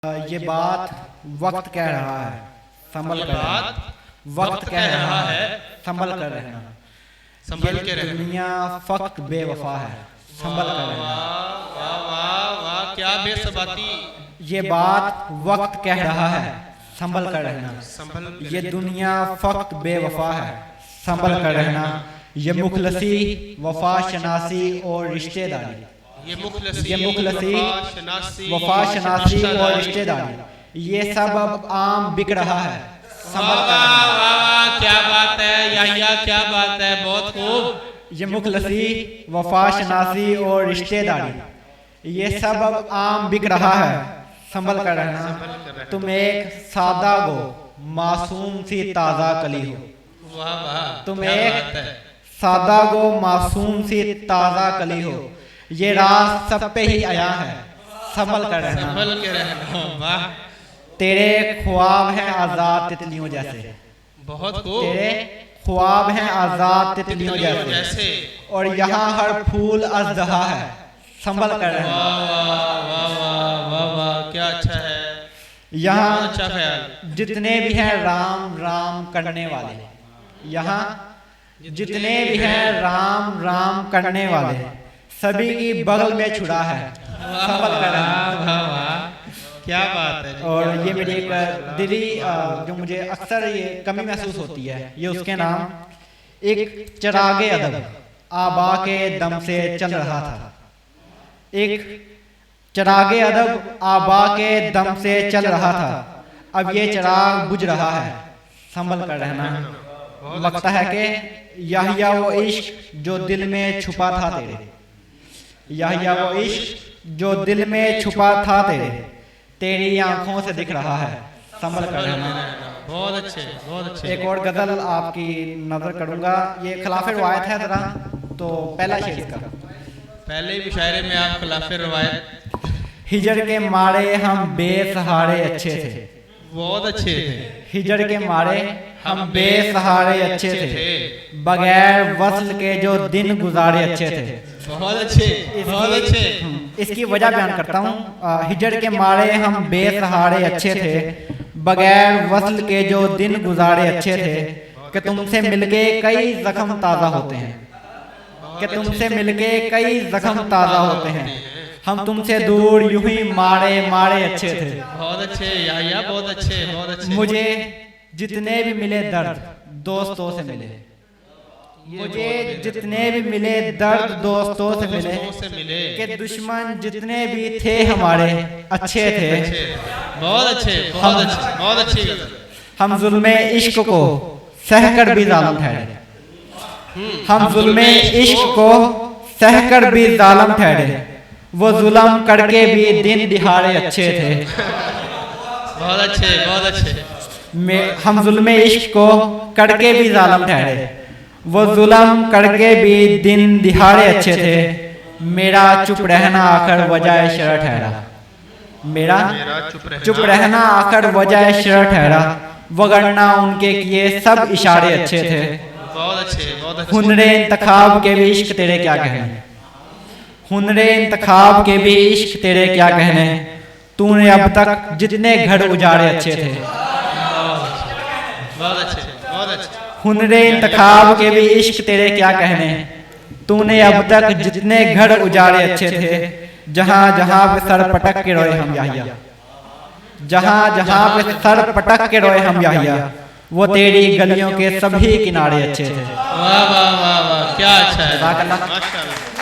ये बात वक्त कह रहा है, संभल कर रहना। वक्त कह रहा है, संभल कर रहना। संभल के रहना। दुनिया फक्त बेवफा है, संभल कर रहना। वाह वाह वाह, क्या बेसबाती। ये बात वक्त कह रहा है, संभल कर रहना। ये दुनिया फक्त बेवफा है, संभल कर रहना। ये मुखलसी, वफा शनासी और रिश्तेदारी, ये मुखलसी, वफा शनासी और रिश्तेदारी, ये सब अब आम बिक रहा है। वाह, क्या बात है याहिया, क्या बात है, बहुत खूब। ये मुखलसी, वफा शनासी और रिश्तेदारी, ये सब अब आम बिक रहा है, संभल कर रहना। तुम एक सादा गो मासूम सी ताज़ा कली हो। वाह वाह, तुम एक सादा गो मासूम सी ताज़ा कली हो। ये रात सब पे ही आया है, संभल कर रहना। संभल के रहना। वाह, तेरे ख्वाब हैं आजाद तितलियों जैसे। बहुत खूब। तेरे ख्वाब हैं आजाद तितलियों जैसे, और यहाँ हर फूल अज़दहा है, संभल कर रहना। वाह वाह वाह वाह वाह, क्या अच्छा है। यहाँ अच्छा ख्याल। जितने भी हैं राम राम करने वाले, यहाँ जितने भी हैं राम राम करने वाले, सभी की बगल में छुड़ा है, संभल कर रहना। वाह वाह, क्या बात है। और ये मेरी एक दिली जो मुझे अक्सर ये कमी महसूस होती है, ये उसके नाम एक चिरागे अदब आबा के दम से चल रहा था। एक चिरागे अदब आबा के दम से चल रहा था, अब ये चिराग बुझ रहा है, संभल कर रहना। लगता है कि याहिया वो इश्क जो दिल में छुपा था तेरे, याहिया वो इश्क जो दिल में छुपा था तेरे, तेरी आंखों से दिख रहा है, संभल कर रहना। बहुत अच्छे, बहुत अच्छे। एक और गजल आपकी नजर करूंगा, ये खिलाफे रवायत है जरा, तो पहला शेर इसका। पहले ही मुशायरे में आप खिलाफे रवायत। हिजर के मारे हम बेसहारे अच्छे थे, बहुत अच्छे थे। हिजर के मारे हम बेसहारे अच्छे थे, बगैर वस्ल के जो दिन गुजारे अच्छे थे। बहुत अच्छे, बहुत अच्छे। इसकी वजह बयान करता हूँ। हिजर के मारे हम बेसहारे अच्छे थे, बगैर वस्ल के जो दिन गुजारे अच्छे थे, कि तुमसे मिलके कई जख्म ताज़ा होते हैं, कि तुमसे मिलके कई जख्म ताज़ा होते हैं, हम तुमसे दूर यूं ही मारे मारे अच्छे थे। बहुत अच्छे याहिया, बहुत अच्छे, बहुत अच्छे। मुझे जितने भी मिले दर्द दोस्तों से मिले, मुझे जितने भी मिले दर्द दोस्तों से मिले, कि दुश्मन जितने भी थे हमारे अच्छे थे। बहुत अच्छे, बहुत अच्छे, बहुत अच्छी गजल। हम जुल्मे इश्क को सहकर भी जालिम ठहरे, हम जुल्मे इश्क को सहकर भी जालिम ठहरे, वो जुल्म करके भी दिन दिहाड़े अच्छे थे। बहुत अच्छे, बहुत अच्छे। हम जुल्मे इश्क को करके भी जालिम ठहरे, वो जुल्म करके भी दिन दिहाड़े अच्छे थे, मेरा चुप रहना आखिर वजह शर ठहरा, मेरा चुप रहना आखिर वजह शर ठहरा, वगरना उनके किए सब इशारे अच्छे थे। बहुत अच्छे, बहुत अच्छे। हुनरे इंतखाब के भी इश्क तेरे क्या कहने, हुनरे इंतखाब के भी इश्क तेरे क्या कहने, तूने अब तक जितने घर उजाड़े अच्छे थे। बहुत अच्छे, बहुत अच्छे। हुनरे इंतखाब के भी इश्क तेरे क्या कहने, तूने अब तक जितने घर उजाड़े अच्छे थे, जहां जहां पे सर पटक के रोए हम याहिया, जहां जहां पे सर पटक के रोए हम याहिया, वो तेरी गलियों के सभी किनारे अच्छे थे। वाह वाह वाह वाह, क्या अच्छा है। जज़ाकल्लाह। माशाअल्लाह।